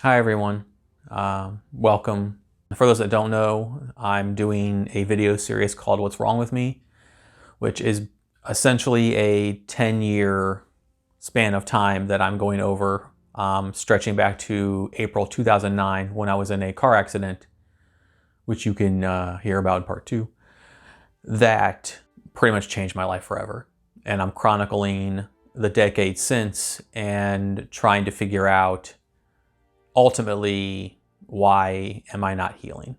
Hi everyone, welcome. For those that don't know, I'm doing a video series called What's Wrong With Me, which is essentially a 10-year span of time that I'm going over, stretching back to April 2009 when I was in a car accident, which you can hear about in part 2, that pretty much changed my life forever. And I'm chronicling the decade since and trying to figure out ultimately, why am I not healing?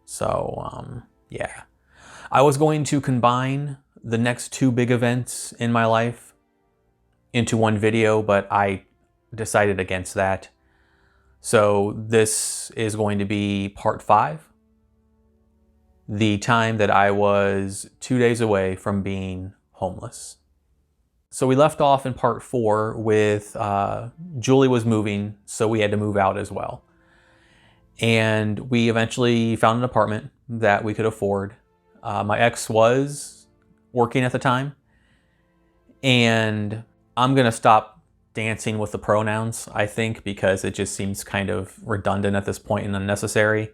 So, yeah. I was going to combine the next two big events in my life into one video, but I decided against that. So this is going to be part 5. The time that I was 2 days away from being homeless. So we left off in part 4 with Julie was moving, so we had to move out as well. And we eventually found an apartment that we could afford. My ex was working at the time. And I'm gonna stop dancing with the pronouns, I think, because it just seems kind of redundant at this point and unnecessary.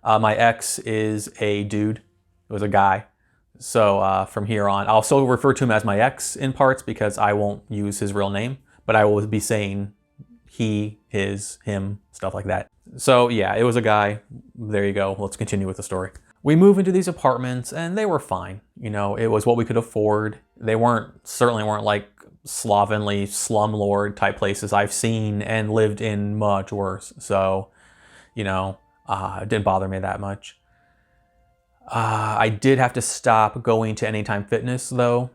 My ex is a dude, it was a guy. So from here on, I'll still refer to him as my ex in parts because I won't use his real name, but I will be saying he, his, him, stuff like that. So yeah, it was a guy. There you go. Let's continue with the story. We move into these apartments and they were fine. You know, it was what we could afford. They certainly weren't like slovenly slumlord type places I've seen and lived in much worse. So, you know, it didn't bother me that much. I did have to stop going to Anytime Fitness though,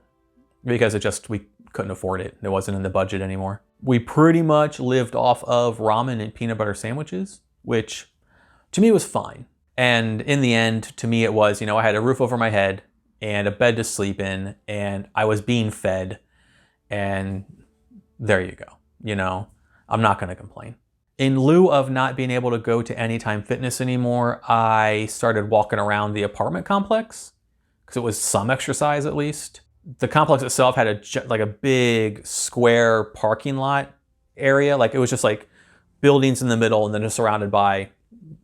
because we couldn't afford it. It wasn't in the budget anymore. We pretty much lived off of ramen and peanut butter sandwiches, which to me was fine. And in the end, to me it was, you know, I had a roof over my head and a bed to sleep in and I was being fed, and there you go. You know, I'm not gonna complain. In lieu of not being able to go to Anytime Fitness anymore, I started walking around the apartment complex because it was some exercise at least. The complex itself had a big square parking lot area. Like it was just like buildings in the middle and then just surrounded by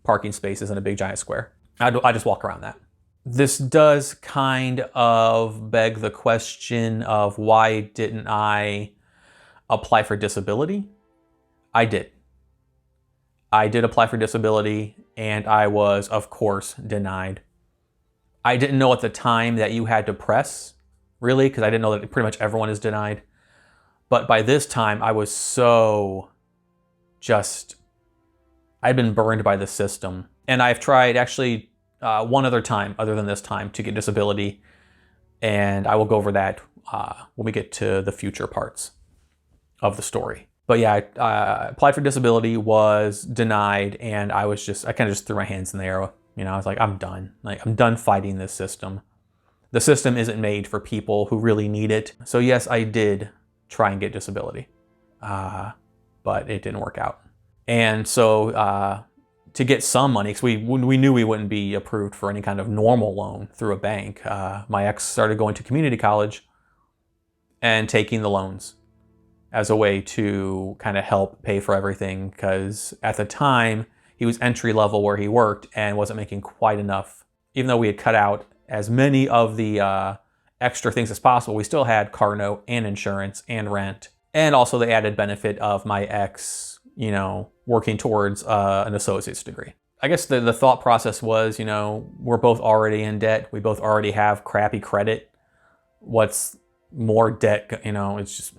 parking spaces in a big giant square. I just walk around that. This does kind of beg the question of why didn't I apply for disability? I did. I did apply for disability and I was, of course, denied. I didn't know at the time that you had to press, really, because I didn't know that pretty much everyone is denied. But by this time, I was I'd been burned by the system. And I've tried actually one other time, other than this time, to get disability. And I will go over that when we get to the future parts of the story. But yeah, I applied for disability, was denied, and I kind of just threw my hands in the air. You know, I was like, I'm done. Like, I'm done fighting this system. The system isn't made for people who really need it. So yes, I did try and get disability, but it didn't work out. And so to get some money, because we knew we wouldn't be approved for any kind of normal loan through a bank, my ex started going to community college and taking the loans as a way to kind of help pay for everything, because at the time he was entry level where he worked and wasn't making quite enough. Even though we had cut out as many of the extra things as possible, we still had car note and insurance and rent. And also the added benefit of my ex, you know, working towards an associate's degree. I guess the thought process was, you know, we're both already in debt. We both already have crappy credit. What's more debt, you know, it's just...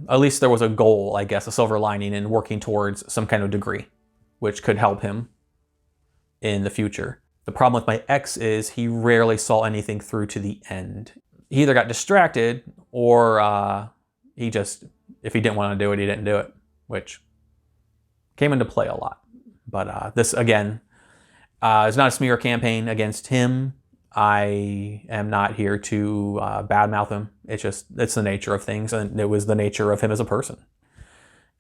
At least there was a goal, I guess, a silver lining in working towards some kind of degree, which could help him in the future. The problem with my ex is he rarely saw anything through to the end. He either got distracted or if he didn't want to do it, he didn't do it, which came into play a lot. But this, again, is not a smear campaign against him. I am not here to badmouth him. It's the nature of things, and it was the nature of him as a person.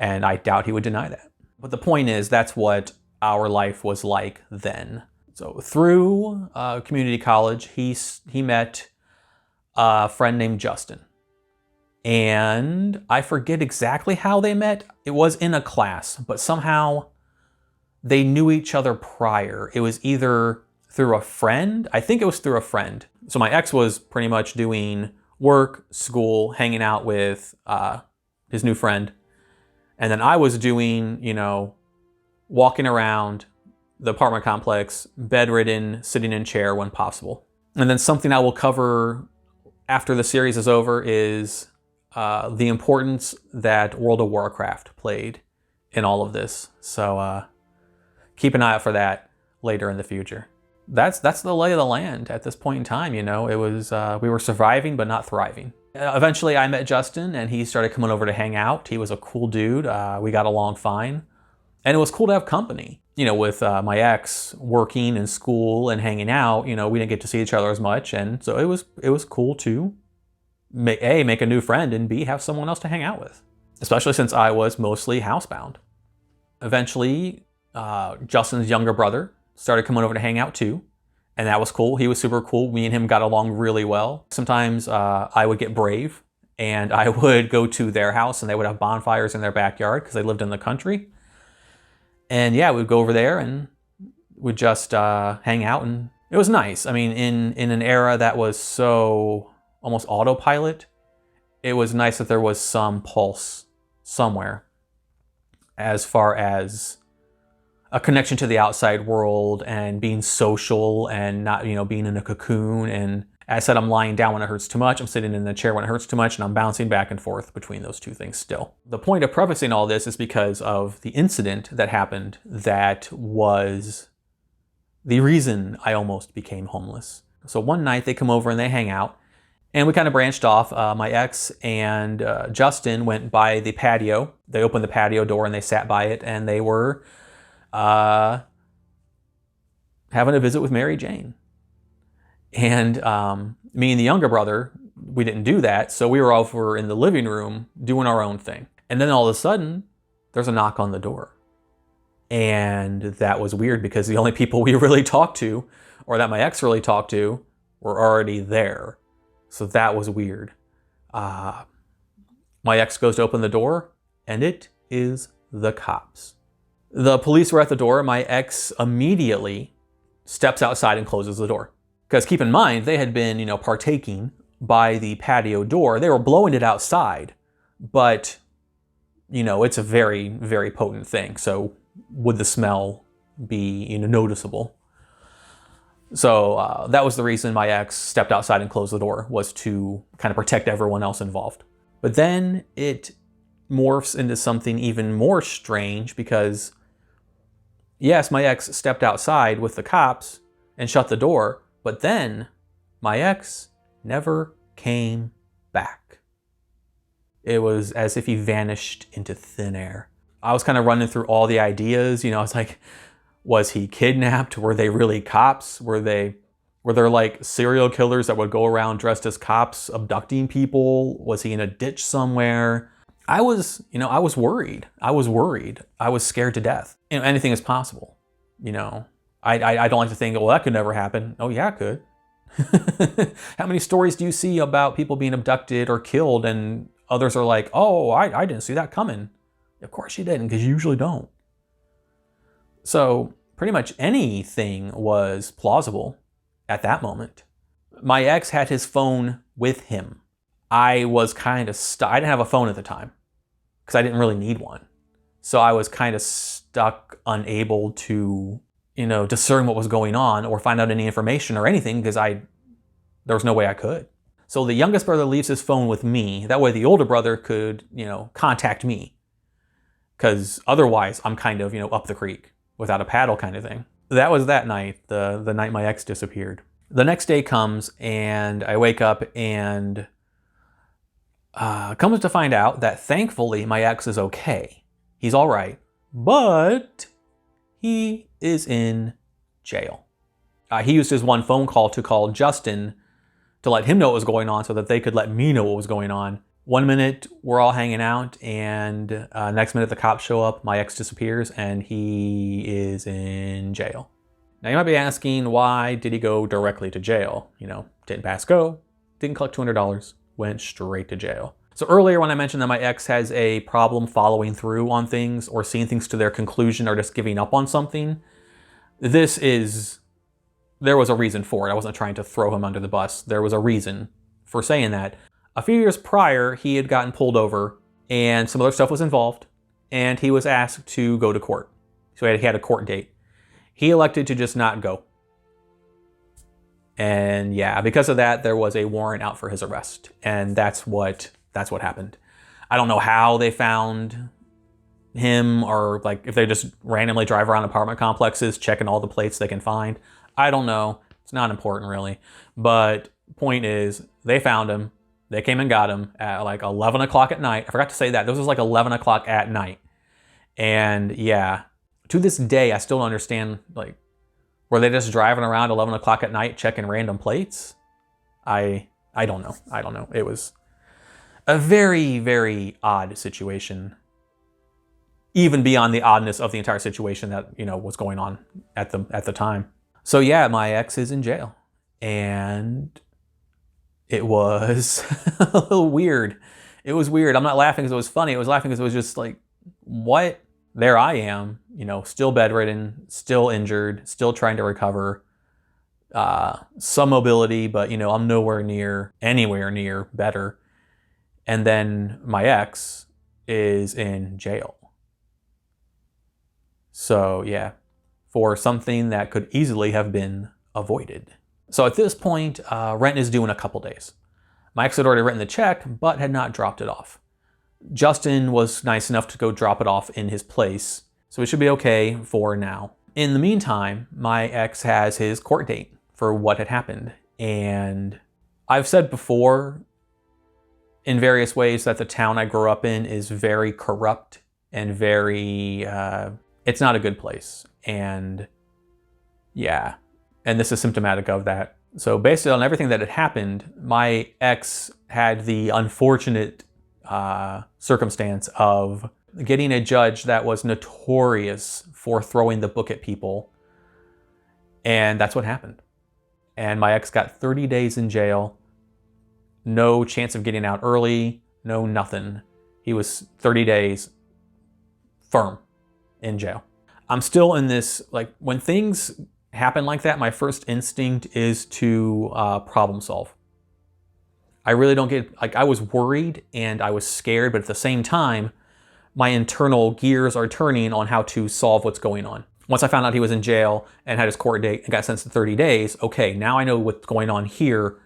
And I doubt he would deny that. But the point is, that's what our life was like then. So through community college, he met a friend named Justin. And I forget exactly how they met. It was in a class, but somehow they knew each other prior. It was either through a friend. I think it was through a friend. So my ex was pretty much doing work, school, hanging out with his new friend. And then I was doing, walking around the apartment complex, bedridden, sitting in chair when possible. And then something I will cover after the series is over is the importance that World of Warcraft played in all of this. So keep an eye out for that later in the future. That's the lay of the land at this point in time. It was we were surviving but not thriving. Eventually I met Justin and he started coming over to hang out. He was a cool dude. We got along fine. And it was cool to have company. With my ex working in school and hanging out, we didn't get to see each other as much. And so it was cool to make a new friend and B, have someone else to hang out with, especially since I was mostly housebound. Eventually, Justin's younger brother started coming over to hang out too. And that was cool. He was super cool. Me and him got along really well. Sometimes I would get brave and I would go to their house and they would have bonfires in their backyard because they lived in the country. And yeah, we'd go over there and we'd just hang out, and it was nice. I mean, in an era that was so almost autopilot, it was nice that there was some pulse somewhere as far as a connection to the outside world and being social and not, being in a cocoon. And as I said, I'm lying down when it hurts too much. I'm sitting in the chair when it hurts too much, and I'm bouncing back and forth between those two things still. The point of prefacing all this is because of the incident that happened that was the reason I almost became homeless. So one night they come over and they hang out, and we kind of branched off. My ex and Justin went by the patio. They opened the patio door and they sat by it, and they were having a visit with Mary Jane. And me and the younger brother, we didn't do that. So we were over in the living room doing our own thing. And then all of a sudden, there's a knock on the door. And that was weird because the only people we really talked to, or that my ex really talked to, were already there. So that was weird. My ex goes to open the door, and it is the cops. The police were at the door. My ex immediately steps outside and closes the door. Because keep in mind, they had been, partaking by the patio door. They were blowing it outside, but, it's a very, very potent thing. So would the smell be, noticeable? So that was the reason my ex stepped outside and closed the door, was to kind of protect everyone else involved. But then it morphs into something even more strange because, yes, my ex stepped outside with the cops and shut the door. But then my ex never came back. It was as if he vanished into thin air. I was kind of running through all the ideas. I was like, was he kidnapped? Were they really cops? Were there like serial killers that would go around dressed as cops abducting people? Was he in a ditch somewhere? I was worried. I was scared to death. Anything is possible, I don't like to think, well, that could never happen. Oh yeah, it could. How many stories do you see about people being abducted or killed and others are like, oh, I didn't see that coming. Of course you didn't, because you usually don't. So pretty much anything was plausible at that moment. My ex had his phone with him. I was kind of stuck. I didn't have a phone at the time because I didn't really need one. So I was kind of stuck, unable to discern what was going on or find out any information or anything because there was no way I could. So the youngest brother leaves his phone with me. That way the older brother could, contact me. Because otherwise I'm kind of, up the creek without a paddle kind of thing. That was that night, the night my ex disappeared. The next day comes and I wake up and comes to find out that thankfully my ex is okay. He's all right. But he is in jail. He used his one phone call to call Justin to let him know what was going on so that they could let me know what was going on. 1 minute, we're all hanging out, and next minute the cops show up, my ex disappears, and he is in jail. Now you might be asking, why did he go directly to jail? Didn't pass go, didn't collect $200, went straight to jail. So earlier when I mentioned that my ex has a problem following through on things or seeing things to their conclusion or just giving up on something, there was a reason for it. I wasn't trying to throw him under the bus. There was a reason for saying that. A few years prior, he had gotten pulled over and some other stuff was involved, and he was asked to go to court. So he had a court date. He elected to just not go. And yeah, because of that, there was a warrant out for his arrest. And that's what happened. I don't know how they found him, or like if they just randomly drive around apartment complexes checking all the plates they can find. I don't know. It's not important really. But point is, they found him. They came and got him at like 11 o'clock at night. I forgot to say that. This was like 11 o'clock at night. And yeah, to this day, I still don't understand, like, were they just driving around 11 o'clock at night checking random plates? I don't know. I don't know. It was a very, very odd situation. Even beyond the oddness of the entire situation that, was going on at the time. So yeah, my ex is in jail. And it was a little weird. It was weird. I'm not laughing because it was funny. I was laughing because it was just like, what? There I am, still bedridden, still injured, still trying to recover. Some mobility, but I'm anywhere near better. And then my ex is in jail. So yeah, for something that could easily have been avoided. So at this point, rent is due in a couple days. My ex had already written the check, but had not dropped it off. Justin was nice enough to go drop it off in his place, so it should be okay for now. In the meantime, my ex has his court date for what had happened. And I've said before, in various ways, that the town I grew up in is very corrupt and very, it's not a good place. And yeah, and this is symptomatic of that. So based on everything that had happened, my ex had the unfortunate circumstance of getting a judge that was notorious for throwing the book at people. And that's what happened. And my ex got 30 days in jail. No chance of getting out early. No nothing. He was 30 days firm in jail. I'm still in this, like, when things happen like that, my first instinct is to problem solve. I really don't I was worried and I was scared, but at the same time, my internal gears are turning on how to solve what's going on. Once I found out he was in jail and had his court date and got sentenced to 30 days, okay, now I know what's going on here.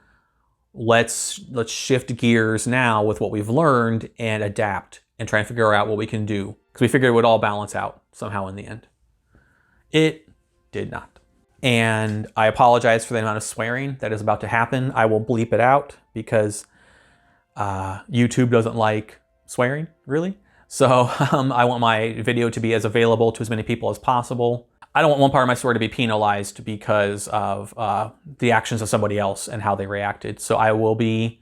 Let's shift gears now with what we've learned and adapt and try and figure out what we can do. Because we figured it would all balance out somehow in the end. It did not. And I apologize for the amount of swearing that is about to happen. I will bleep it out because YouTube doesn't like swearing, really. So I want my video to be as available to as many people as possible. I don't want one part of my story to be penalized because of the actions of somebody else and how they reacted. So I will be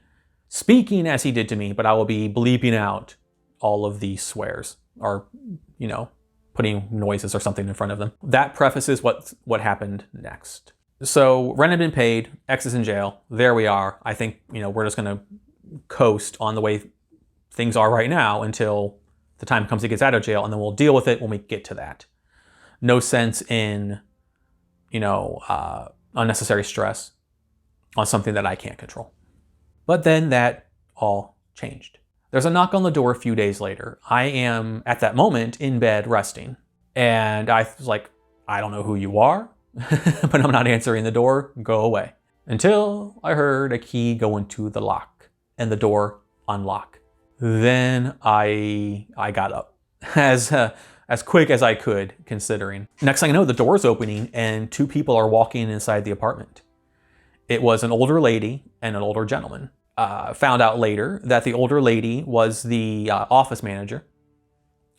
speaking as he did to me, but I will be bleeping out all of these swears or, putting noises or something in front of them. That prefaces what happened next. So rent had been paid, ex is in jail. There we are. I think, we're just gonna coast on the way things are right now until the time comes he gets out of jail, and then we'll deal with it when we get to that. No sense in, unnecessary stress on something that I can't control. But then that all changed. There's a knock on the door a few days later. I am, at that moment, in bed resting. And I was like, I don't know who you are, but I'm not answering the door. Go away. Until I heard a key go into the lock and the door unlock. Then I got up as quick as I could, considering. Next thing I know, the door's opening and two people are walking inside the apartment. It was an older lady and an older gentleman. Found out later that the older lady was the office manager,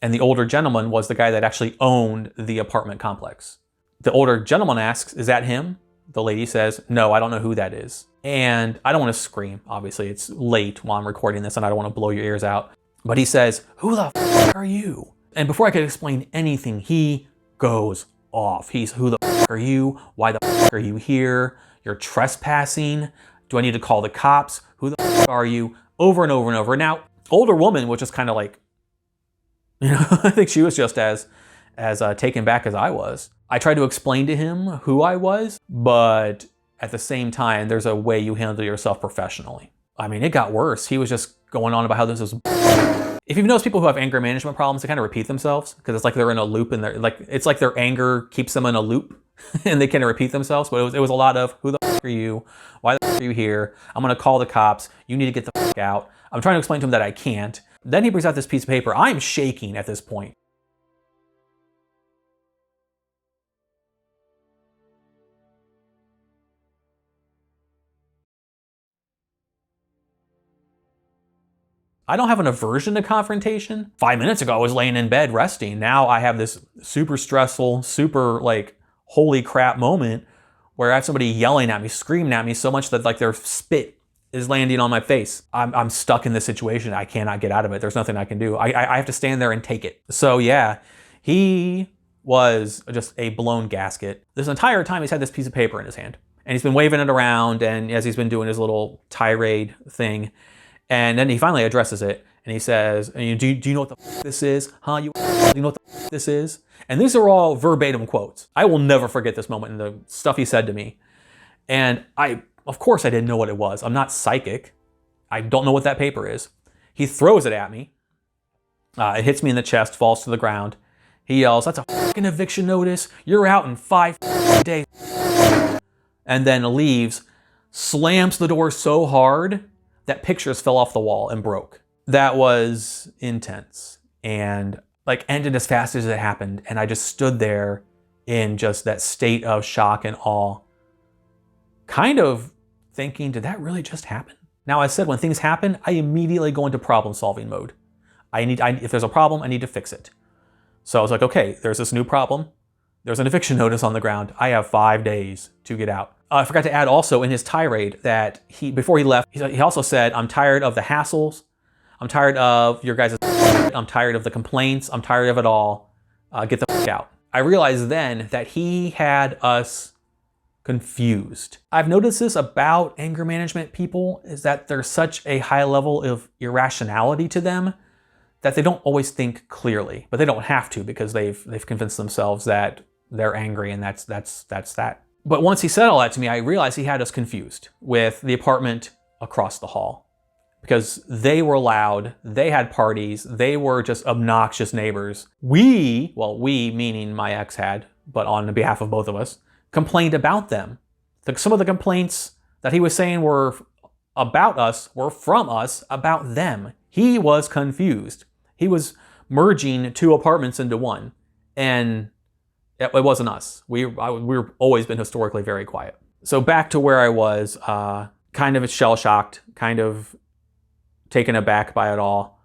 and the older gentleman was the guy that actually owned the apartment complex. The older gentleman asks, "Is that him?" The lady says, "No, I don't know who that is." And I don't want to scream. Obviously, it's late while I'm recording this, and I don't want to blow your ears out. But he says, "Who the f are you?" And before I could explain anything, he goes off. He's, "Who the f are you? Why the f are you here? You're trespassing. Do I need to call the cops? Who the f are you?" Over and over and over. Now, older woman was just kind of like, I think she was just as taken back as I was. I tried to explain to him who I was, but at the same time, there's a way you handle yourself professionally. I mean, it got worse. He was just going on about how this was. If you've noticed people who have anger management problems, they kind of repeat themselves because it's like they're in a loop, and it's like their anger keeps them in a loop, and they kind of repeat themselves. But it was a lot of, who the f are you? Why the f are you here? I'm gonna call the cops. You need to get the f out. I'm trying to explain to him that I can't. Then he brings out this piece of paper. I'm shaking at this point. I don't have an aversion to confrontation. 5 minutes ago, I was laying in bed resting. Now I have this super stressful, super like, holy crap moment where I have somebody yelling at me, screaming at me so much that like their spit is landing on my face. I'm stuck in this situation. I cannot get out of it. There's nothing I can do. I have to stand there and take it. So yeah, he was just a blown gasket. This entire time he's had this piece of paper in his hand and he's been waving it around, and as he's been doing his little tirade thing. And then he finally addresses it, and he says, do you know what the f this is? Huh? Do you know what the f this is? And these are all verbatim quotes. I will never forget this moment and the stuff he said to me. And of course I didn't know what it was. I'm not psychic. I don't know what that paper is. He throws it at me. It hits me in the chest, falls to the ground. He yells, "That's a fucking eviction notice. You're out in 5 days." And then leaves, slams the door so hard that pictures fell off the wall and broke. That was intense and like ended as fast as it happened. And I just stood there in just that state of shock and awe, kind of thinking, did that really just happen? Now, I said when things happen, I immediately go into problem solving mode. If there's a problem, I need to fix it. So I was like, okay, there's this new problem. There's an eviction notice on the ground. I have 5 days to get out. I forgot to add also in his tirade that before he left, he also said, "I'm tired of the hassles. I'm tired of your guys' I'm tired of the complaints. I'm tired of it all. Get the f out." I realized then that he had us confused. I've noticed this about anger management people, is that there's such a high level of irrationality to them that they don't always think clearly, but they don't have to because they've convinced themselves that they're angry and that's that. But once he said all that to me, I realized he had us confused with the apartment across the hall because they were loud, they had parties, they were just obnoxious neighbors. We meaning my ex had, but on behalf of both of us, complained about them. Some of the complaints that he was saying were about us were from us about them. He was confused. He was merging 2 apartments into one, and it wasn't us. We've always been historically very quiet. So back to where I was, kind of shell-shocked, kind of taken aback by it all.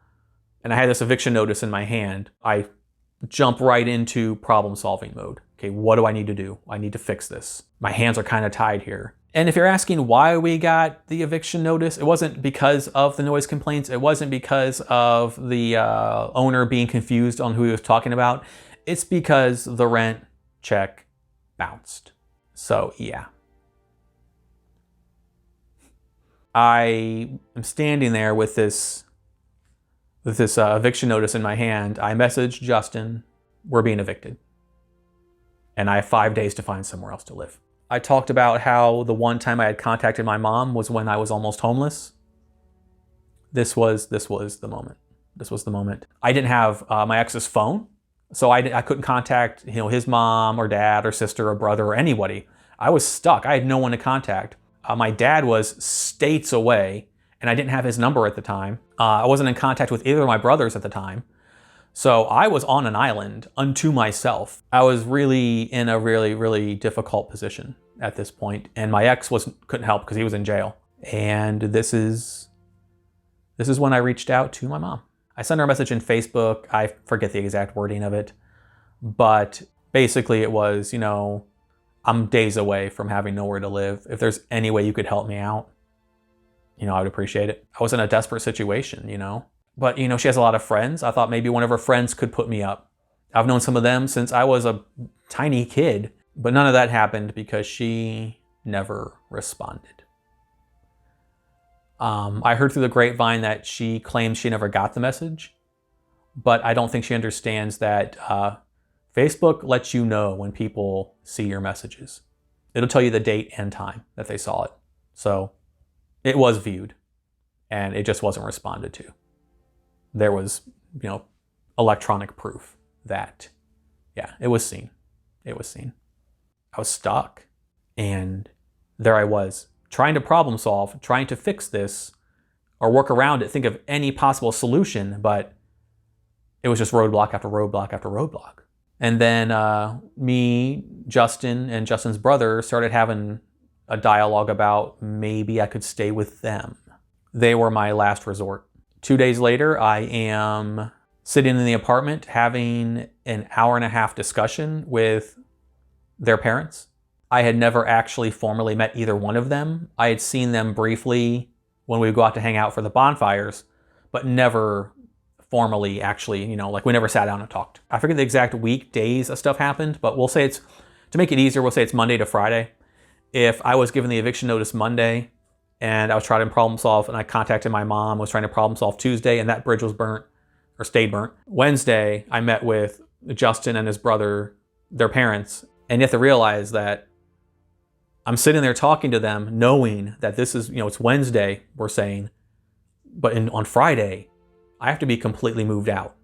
And I had this eviction notice in my hand. I jump right into problem-solving mode. Okay, what do I need to do? I need to fix this. My hands are kind of tied here. And if you're asking why we got the eviction notice, it wasn't because of the noise complaints. It wasn't because of the owner being confused on who he was talking about. It's because the rent check bounced. So yeah. I am standing there with this eviction notice in my hand. I messaged Justin, we're being evicted. And I have 5 days to find somewhere else to live. I talked about how the one time I had contacted my mom was when I was almost homeless. This was the moment. This was the moment. I didn't have my ex's phone, so I couldn't contact his mom or dad or sister or brother or anybody. I was stuck. I had no one to contact. My dad was states away, and I didn't have his number at the time. I wasn't in contact with either of my brothers at the time. So I was on an island unto myself. I was really in a really, really difficult position at this point. And my ex couldn't help because he was in jail. And this is when I reached out to my mom. I sent her a message in Facebook. I forget the exact wording of it. But basically it was, I'm days away from having nowhere to live. If there's any way you could help me out, I would appreciate it. I was in a desperate situation, But, she has a lot of friends. I thought maybe one of her friends could put me up. I've known some of them since I was a tiny kid, but none of that happened because she never responded. I heard through the grapevine that she claims she never got the message, but I don't think she understands that Facebook lets you know when people see your messages. It'll tell you the date and time that they saw it. So it was viewed, and it just wasn't responded to. There was, electronic proof that, yeah, it was seen. It was seen. I was stuck, and there I was, trying to problem solve, trying to fix this or work around it, think of any possible solution, but it was just roadblock after roadblock after roadblock. And then me, Justin, and Justin's brother started having a dialogue about maybe I could stay with them. They were my last resort. 2 days later, I am sitting in the apartment having an hour-and-a-half discussion with their parents. I had never actually formally met either one of them. I had seen them briefly when we would go out to hang out for the bonfires, but never formally actually, we never sat down and talked. I forget the exact week, days of stuff happened, but we'll say to make it easier, we'll say it's Monday to Friday. If I was given the eviction notice Monday and I was trying to problem solve and I contacted my mom, was trying to problem solve Tuesday, and that bridge was burnt or stayed burnt. Wednesday, I met with Justin and his brother, their parents, and you have to realize that I'm sitting there talking to them knowing that this is, it's Wednesday, we're saying, but on Friday, I have to be completely moved out.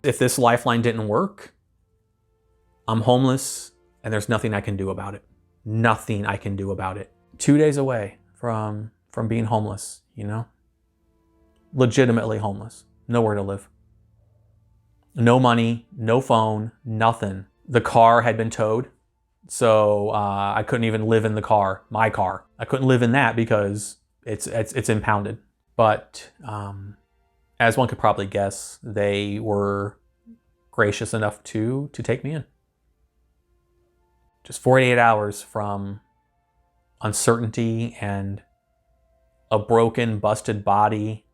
If this lifeline didn't work, I'm homeless and there's nothing I can do about it. Nothing I can do about it. 2 days away from being homeless, Legitimately homeless. Nowhere to live. No money, no phone, nothing. The car had been towed, so I couldn't even live in the car, my car. I couldn't live in that because it's impounded. But as one could probably guess, they were gracious enough to take me in. Just 48 hours from uncertainty and a broken, busted body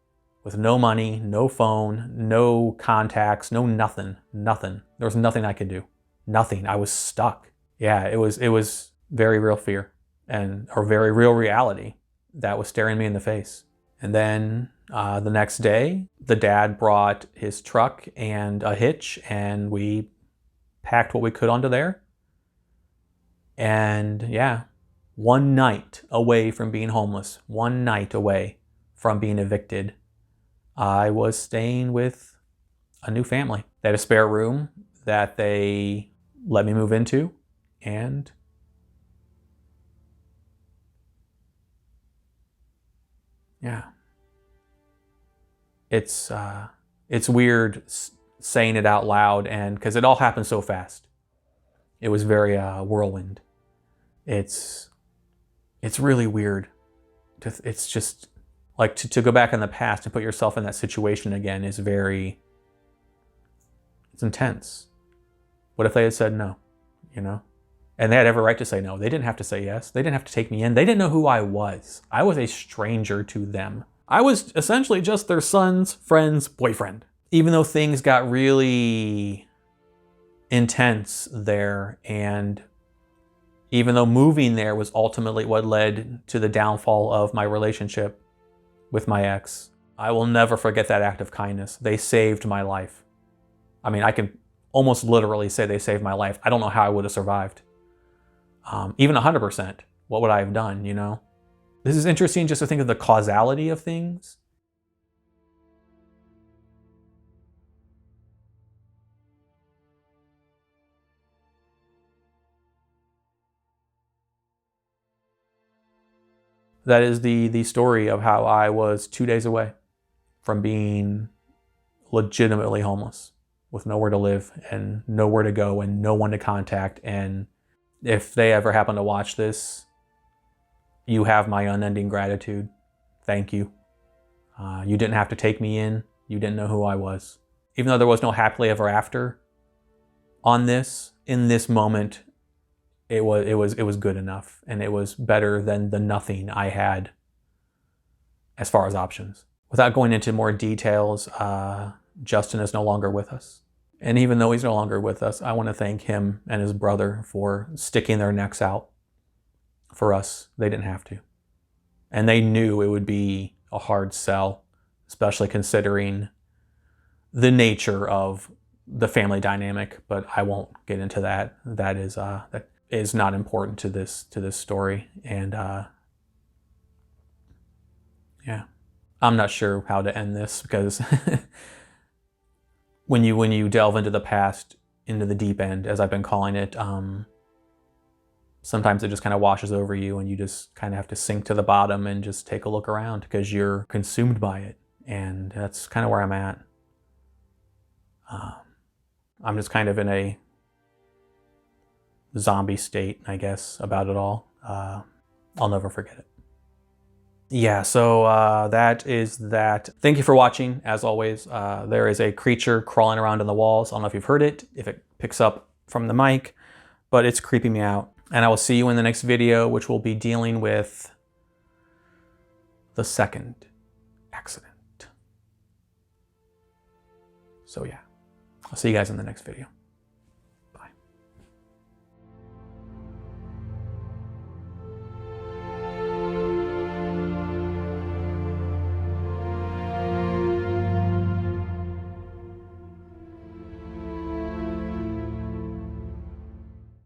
with no money, no phone, no contacts, no nothing. There was nothing I could do. Nothing. I was stuck. Yeah, it was very real fear or very real reality that was staring me in the face. And then the next day, the dad brought his truck and a hitch, and we packed what we could onto there. And yeah, one night away from being homeless, one night away from being evicted, I was staying with a new family. They had a spare room that they let me move into, and yeah, it's weird saying it out loud, and because it all happened so fast. It was very whirlwind. It's really weird. It's just like to go back in the past and put yourself in that situation again is it's intense. What if they had said no, And they had every right to say no. They didn't have to say yes. They didn't have to take me in. They didn't know who I was. I was a stranger to them. I was essentially just their son's friend's boyfriend. Even though things got really intense there, and even though moving there was ultimately what led to the downfall of my relationship with my ex, I will never forget that act of kindness. They saved my life. I mean, I can almost literally say they saved my life. I don't know how I would have survived. Even 100%, what would I have done, This is interesting just to think of the causality of things. That is the story of how I was 2 days away from being legitimately homeless with nowhere to live and nowhere to go and no one to contact. And if they ever happen to watch this, you have my unending gratitude. Thank you. You didn't have to take me in. You didn't know who I was. Even though there was no happily ever after on this, in this moment, it was good enough, and it was better than the nothing I had as far as options. Without going into more details, Justin is no longer with us. And even though he's no longer with us, I want to thank him and his brother for sticking their necks out for us. They didn't have to. And they knew it would be a hard sell, especially considering the nature of the family dynamic, but I won't get into that. That is not important to this story. And yeah, I'm not sure how to end this, because when you delve into the past, into the deep end, as I've been calling it, sometimes it just kind of washes over you, and you just kind of have to sink to the bottom and just take a look around, because you're consumed by it. And that's kind of where I'm at. I'm just kind of in a zombie state, I guess, about it all. I'll never forget it. Yeah, so that is that. Thank you for watching. As always, there is a creature crawling around in the walls. I don't know if you've heard it, if it picks up from the mic, but it's creeping me out. And I will see you in the next video, which will be dealing with the second accident. So yeah, I'll see you guys in the next video.